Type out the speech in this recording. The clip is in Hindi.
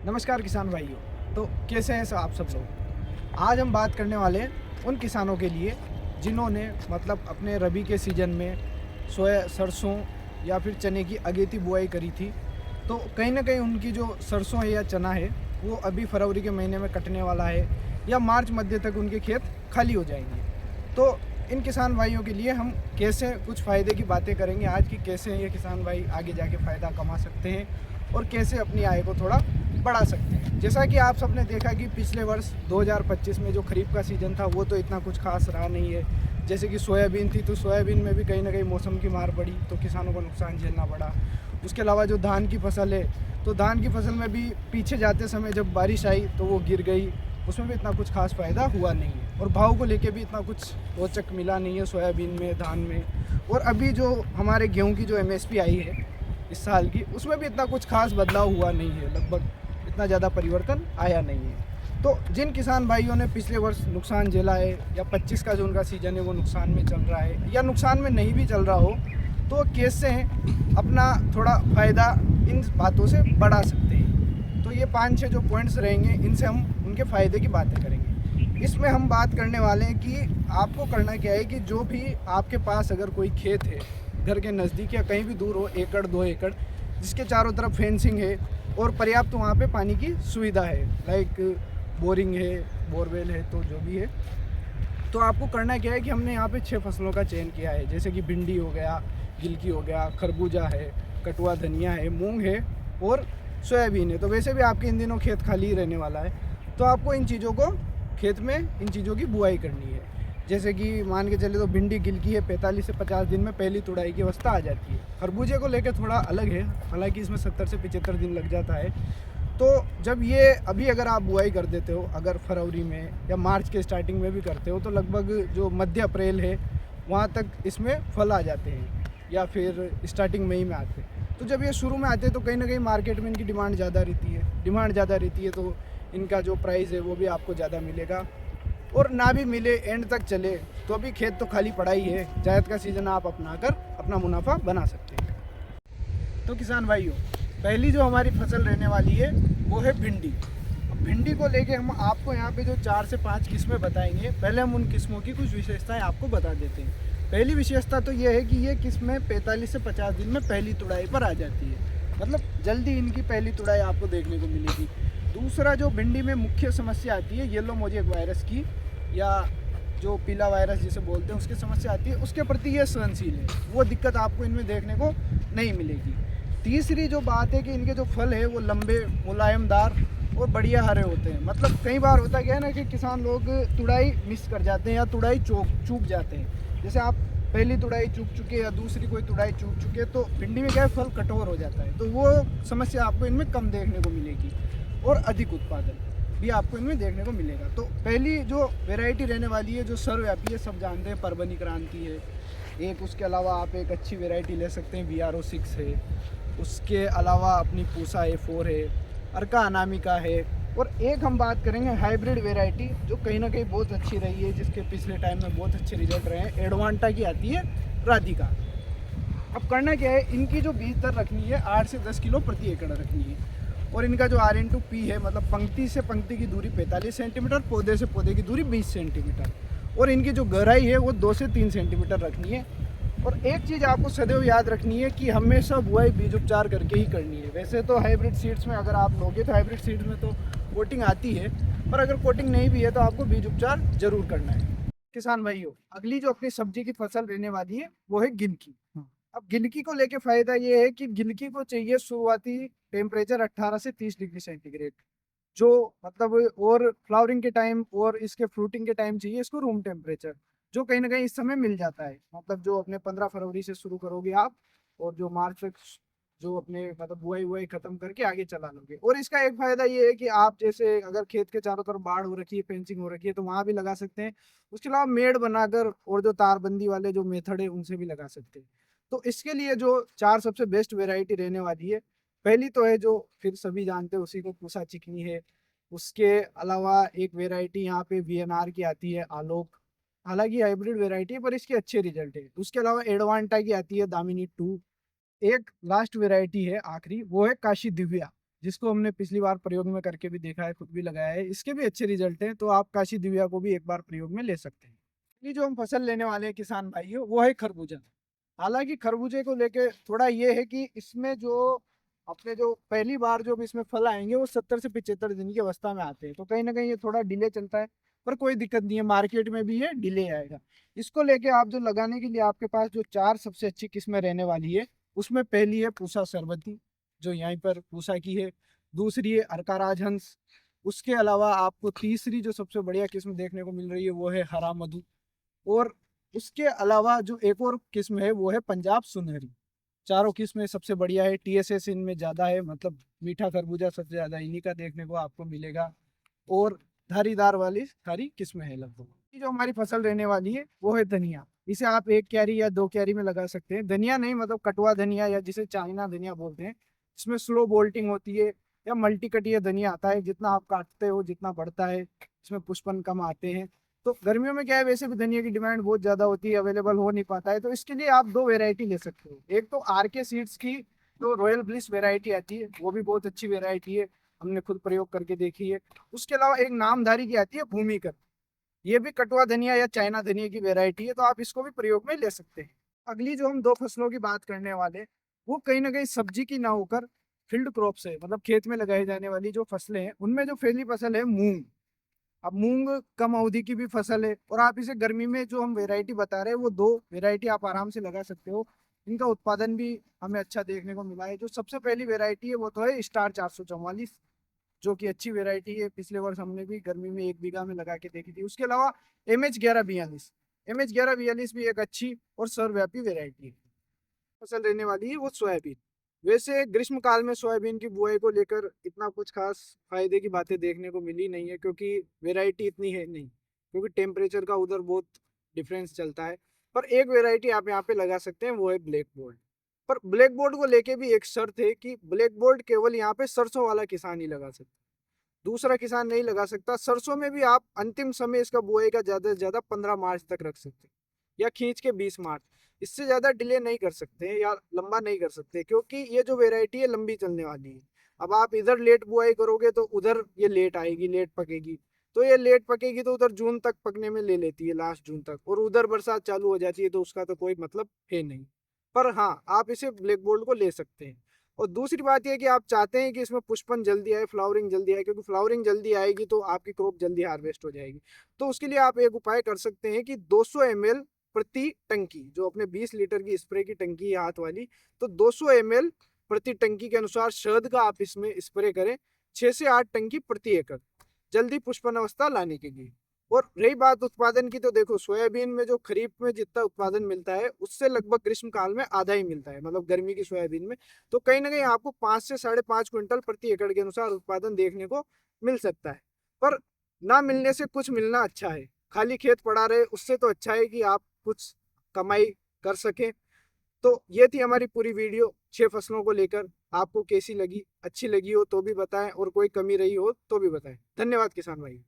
नमस्कार किसान भाइयों। तो कैसे हैं आप सब लोग। आज हम बात करने वाले हैं उन किसानों के लिए जिन्होंने अपने रबी के सीज़न में सोया सरसों या फिर चने की अगेती बुआई करी थी। तो कहीं ना कहीं उनकी जो सरसों है या चना है वो अभी फरवरी के महीने में कटने वाला है या मार्च मध्य तक उनके खेत खाली हो जाएंगे। तो इन किसान भाइयों के लिए हम कैसे कुछ फ़ायदे की बातें करेंगे आज की, कैसे ये किसान भाई आगे जाके फ़ायदा कमा सकते हैं और कैसे अपनी आय को थोड़ा बढ़ा सकते हैं। जैसा कि आप सबने देखा कि पिछले वर्ष 2025 में जो खरीफ का सीज़न था वो तो इतना कुछ खास रहा नहीं है। जैसे कि सोयाबीन थी तो सोयाबीन में भी कहीं ना कहीं मौसम की मार पड़ी तो किसानों को नुकसान झेलना पड़ा। उसके अलावा जो धान की फसल है तो धान की फसल में भी पीछे जाते समय जब बारिश आई तो वो गिर गई, उसमें भी इतना कुछ खास फ़ायदा हुआ नहीं है और भाव को लेके भी इतना कुछ रोचक मिला नहीं है सोयाबीन में, धान में। और अभी जो हमारे गेहूं की जो एमएसपी आई है इस साल की, उसमें भी इतना कुछ खास बदलाव हुआ नहीं है, लगभग इतना ज़्यादा परिवर्तन आया नहीं है। तो जिन किसान भाइयों ने पिछले वर्ष नुकसान झेला है या 25 का जो उनका सीजन है वो नुकसान में चल रहा है या नुकसान में नहीं भी चल रहा हो, तो कैसे अपना थोड़ा फ़ायदा इन बातों से बढ़ा सकते हैं। तो ये 5-6 जो पॉइंट्स रहेंगे इनसे हम उनके फ़ायदे की बातें करेंगे। इसमें हम बात करने वाले हैं कि आपको करना क्या है कि जो भी आपके पास अगर कोई खेत है घर के नज़दीक या कहीं भी दूर हो, 1-2 एकड़ जिसके चारों तरफ फेंसिंग है और पर्याप्त वहाँ पे पानी की सुविधा है, लाइक बोरिंग है, बोरवेल है, तो जो भी है, तो आपको करना क्या है कि हमने यहाँ पे 6 फसलों का चयन किया है। जैसे कि भिंडी हो गया, गिलकी हो गया, खरबूजा है, कटुआ धनिया है, मूंग है और सोयाबीन है। तो वैसे भी आपके इन दिनों खेत खाली ही रहने वाला है, तो आपको इन चीज़ों को खेत में इन चीज़ों की बुआई करनी है। जैसे कि मान के चले तो भिंडी गिलकी है 45 से 50 दिन में पहली तुड़ाई की अवस्था आ जाती है। खरबूजे को लेकर थोड़ा अलग है, हालांकि इसमें 70 से 75 दिन लग जाता है। तो जब ये अभी अगर आप बुआई कर देते हो, अगर फरवरी में या मार्च के स्टार्टिंग में भी करते हो, तो लगभग जो मध्य अप्रैल है वहाँ तक इसमें फल आ जाते हैं या फिर स्टार्टिंग मई में आते हैं। तो जब ये शुरू में आते हैं तो कहीं ना कहीं मार्केट में इनकी डिमांड ज़्यादा रहती है, तो इनका जो प्राइस है वो भी आपको ज़्यादा मिलेगा। और ना भी मिले, एंड तक चले, तो अभी खेत तो खाली पड़ा ही है, जायद का सीज़न आप अपना कर अपना मुनाफा बना सकते हैं। तो किसान भाइयों, पहली जो हमारी फसल रहने वाली है वो है भिंडी। अब भिंडी को लेके हम आपको यहाँ पे जो 4 से 5 किस्में बताएंगे। पहले हम उन किस्मों की कुछ विशेषताएं आपको बता देते हैं। पहली विशेषता तो ये है कि ये किस्में 45 से 50 दिन में पहली तुड़ाई पर आ जाती है, मतलब जल्दी इनकी पहली तुड़ाई आपको देखने को मिलेगी। दूसरा जो भिंडी में मुख्य समस्या आती है येलो मोजेक वायरस की, या जो पीला वायरस जिसे बोलते हैं उसकी समस्या आती है, उसके प्रति ये सहनशील है, वो दिक्कत आपको इनमें देखने को नहीं मिलेगी। तीसरी जो बात है कि इनके जो फल है वो लंबे, मुलायमदार और बढ़िया हरे होते हैं। मतलब कई बार होता क्या है ना कि किसान लोग तुड़ाई मिस कर जाते हैं या तुड़ाई चूक जाते हैं। जैसे आप पहली तुड़ाई चूक चुके या दूसरी कोई तुड़ाई चूक चुके, तो भिंडी में क्या है, फल कठोर हो जाता है, तो वो समस्या आपको इनमें कम देखने को मिलेगी और अधिक उत्पादन भी आपको इनमें देखने को मिलेगा। तो पहली जो वैरायटी रहने वाली है जो सर्वव्यापी है, सब जानते हैं, परबनी क्रांति है एक। उसके अलावा आप एक अच्छी वैरायटी ले सकते हैं, VRO6 है। उसके अलावा अपनी पूसा A4 है, अर्का अनामिका है। और एक हम बात करेंगे हाइब्रिड वैरायटी जो कहीं ना कहीं बहुत अच्छी रही है, जिसके पिछले टाइम में बहुत अच्छे रिजल्ट रहे हैं, एडवांटा की आती है राधिका। अब करना क्या है, इनकी जो बीज दर रखनी है 8 से 10 किलो प्रति एकड़ रखनी है। और इनका जो R/P है, मतलब पंक्ति से पंक्ति की दूरी 45 सेंटीमीटर, पौधे से पौधे की दूरी 20 सेंटीमीटर, और इनकी जो गहराई है वो 2 से 3 सेंटीमीटर रखनी है। और एक चीज़ आपको सदैव याद रखनी है कि हमेशा बुआई बीज उपचार करके ही करनी है। वैसे तो हाइब्रिड सीड्स में अगर आप लोगे तो हाइब्रिड सीड्स में तो कोटिंग आती है, पर अगर कोटिंग नहीं भी है तो आपको बीज उपचार जरूर करना है। किसान भाइयों, अगली जो अपनी सब्जी की फसल रहने वाली है वो है गिलकी। अब गिलकी को लेके फायदा ये है कि गिलकी को चाहिए शुरुआती टेम्परेचर 18 से 30 डिग्री सेंटीग्रेड, जो मतलब, और फ्लावरिंग के टाइम और इसके फ्रूटिंग के टाइम चाहिए इसको रूम टेम्परेचर, जो कहीं ना कहीं इस समय मिल जाता है। मतलब जो अपने 15 फरवरी से शुरू करोगे आप और जो मार्च तक जो अपने मतलब बुआई वुआई खत्म करके आगे चला लोगे। और इसका एक फायदा ये है कि आप जैसे अगर खेत के चारों तरफ बाढ़ हो रखी है, फेंसिंग हो रखी है, तो वहां भी लगा सकते हैं। उसके अलावा मेड़ बनाकर और जो तारबंदी वाले जो मेथड है उनसे भी लगा सकते हैं। तो इसके लिए जो 4 सबसे बेस्ट वेराइटी रहने वाली है, पहली तो है जो फिर सभी जानते हैं उसी को, पूसा चिकनी है। उसके अलावा एक वेराइटी यहाँ पे VNR की आती है, आलोक। हालांकि हाइब्रिड वेराइटी है पर इसके अच्छे रिजल्ट है। उसके अलावा एडवांटा की आती है, दामिनी 2। एक लास्ट वेराइटी है आखिरी, वो है काशी दिव्या। जिसको हमने पिछली बार प्रयोग में करके भी देखा है, खुद भी लगाया है, इसके भी अच्छे रिजल्ट हैं। तो आप काशी दिव्या को भी एक बार प्रयोग में ले सकते हैं। ये जो हम फसल लेने वाले हैं किसान भाइयों, वो है खरबूजा। हालांकि खरबूजे को लेके थोड़ा ये है कि इसमें जो अपने जो पहली बार जो भी इसमें फल आएंगे वो 70 से 75 दिन की अवस्था में आते हैं, तो कहीं ना कहीं ये थोड़ा डिले चलता है। पर कोई दिक्कत नहीं है, मार्केट में भी ये डिले आएगा। इसको लेके आप जो लगाने के लिए आपके पास जो 4 सबसे अच्छी किस्में रहने वाली है, उसमें पहली है पूसा सरबती, जो यहीं पर पूसा की है। दूसरी है अर्का राजहंस। उसके अलावा आपको तीसरी जो सबसे बढ़िया किस्म देखने को मिल रही है वो है हरा मधु। और उसके अलावा जो एक और किस्म है वो है पंजाब सुनहरी। चारों किस्में सबसे बढ़िया है, टीएसएस इनमें ज़्यादा है, मतलब मीठा खरबूजा सबसे ज़्यादा इन्हीं का देखने को आपको मिलेगा। और धारीदार वाली सारी किस्में हैं लगभग। ये जो हमारी फसल रहने वाली है वो है धनिया। इसे आप 1 क्यारी या 2 क्यारी में लगा सकते हैं। धनिया नहीं, मतलब कटवा धनिया या जिसे चाइना धनिया बोलते हैं। इसमें स्लो बोल्टिंग होती है, या मल्टी कटिया धनिया आता है, जितना आप काटते हो जितना बढ़ता है, इसमें पुष्पन कम आते हैं। तो गर्मियों में क्या है, वैसे भी धनिया की डिमांड बहुत ज़्यादा होती है, अवेलेबल हो नहीं पाता है। तो इसके लिए आप 2 वेराइटी ले सकते हो। एक तो आरके सीड्स की जो रॉयल ब्लिस वेराइटी आती है, वो भी बहुत अच्छी वेराइटी है, हमने खुद प्रयोग करके देखी है। उसके अलावा एक नामधारी की आती है भूमिकर, ये भी कटवा धनिया या चाइना धनिया की वेराइटी है, तो आप इसको भी प्रयोग में ले सकते हैं। अगली जो हम 2 फसलों की बात करने वाले, वो कहीं ना कहीं सब्जी की ना होकर फील्ड क्रॉप्स है, मतलब खेत में लगाई जाने वाली जो फसलें हैं, उनमें जो पहली फसल है मूंग। अब मूंग कम अवधि की भी फसल है, और आप इसे गर्मी में जो हम वेराइटी बता रहे हैं वो 2 वेराइटी आप आराम से लगा सकते हो। इनका उत्पादन भी हमें अच्छा देखने को मिला है। जो सबसे पहली वेराइटी है वो तो है स्टार 444, जो कि अच्छी वेराइटी है। पिछले वर्ष हमने भी गर्मी में 1 बीघा में लगा के देखी थी। उसके अलावा MH1142, MH1142 भी एक अच्छी और सर्वव्यापी वेराइटी है। फसल रहने वाली है वो सोयाबीन। वैसे ग्रीष्म काल में सोयाबीन की बुआई को लेकर इतना कुछ खास फायदे की बातें देखने को मिली नहीं है, क्योंकि वेराइटी इतनी है नहीं, क्योंकि टेम्परेचर का उधर बहुत डिफरेंस चलता है। पर एक वेराइटी आप यहाँ पे लगा सकते हैं, वो है ब्लैक बोल्ट। पर ब्लैक बोल्ट को लेके भी एक शर्त है कि ब्लैक बोल्ट केवल यहाँ पे सरसों वाला किसान ही लगा सकता है, दूसरा किसान नहीं लगा सकता। सरसों में भी आप अंतिम समय इसका बुआई का ज्यादा से ज्यादा 15 मार्च तक रख सकते हैं, या खींच के 20 मार्च। इससे ज्यादा डिले नहीं कर सकते हैं या लंबा नहीं कर सकते, क्योंकि ये जो वेराइटी है लंबी चलने वाली है। अब आप इधर लेट बुआई करोगे तो उधर ये लेट आएगी, लेट पकेगी। तो ये लेट पकेगी तो उधर जून तक पकने में ले लेती है, लास्ट जून तक, और उधर बरसात चालू हो जाती है, तो उसका तो कोई मतलब है नहीं। पर हाँ, आप इसे ब्लैक बोल्ट को ले सकते हैं। और दूसरी बात यह कि आप चाहते हैं कि इसमें पुष्पन जल्दी आए, फ्लावरिंग जल्दी आए, क्योंकि फ्लावरिंग जल्दी आएगी तो आपकी क्रॉप जल्दी हार्वेस्ट हो जाएगी। तो उसके लिए आप एक उपाय कर सकते हैं कि 200 ml प्रति टंकी, जो अपने 20 लीटर की स्प्रे की टंकी है हाथ वाली, तो 200 ml प्रति टंकी के अनुसार शहद का आप इसमें स्प्रे करें, 6 से 8 टंकी प्रति एकड़, जल्दी पुष्पन अवस्था लाने के लिए। और रही बात उत्पादन की, तो देखो सोयाबीन में जो खरीफ में जितना उत्पादन मिलता है उससे लगभग ग्रीष्म काल में आधा ही मिलता है, मतलब गर्मी की सोयाबीन में। तो कहीं ना कहीं आपको 5 से 5.5 क्विंटल प्रति एकड़ के अनुसार उत्पादन देखने को मिल सकता है। पर ना मिलने से कुछ मिलना अच्छा है, खाली खेत पड़ा रहे उससे तो अच्छा है कि आप कुछ कमाई कर सकें। तो ये थी हमारी पूरी वीडियो 6 फसलों को लेकर। आपको कैसी लगी, अच्छी लगी हो तो भी बताएं, और कोई कमी रही हो तो भी बताएं। धन्यवाद किसान भाई।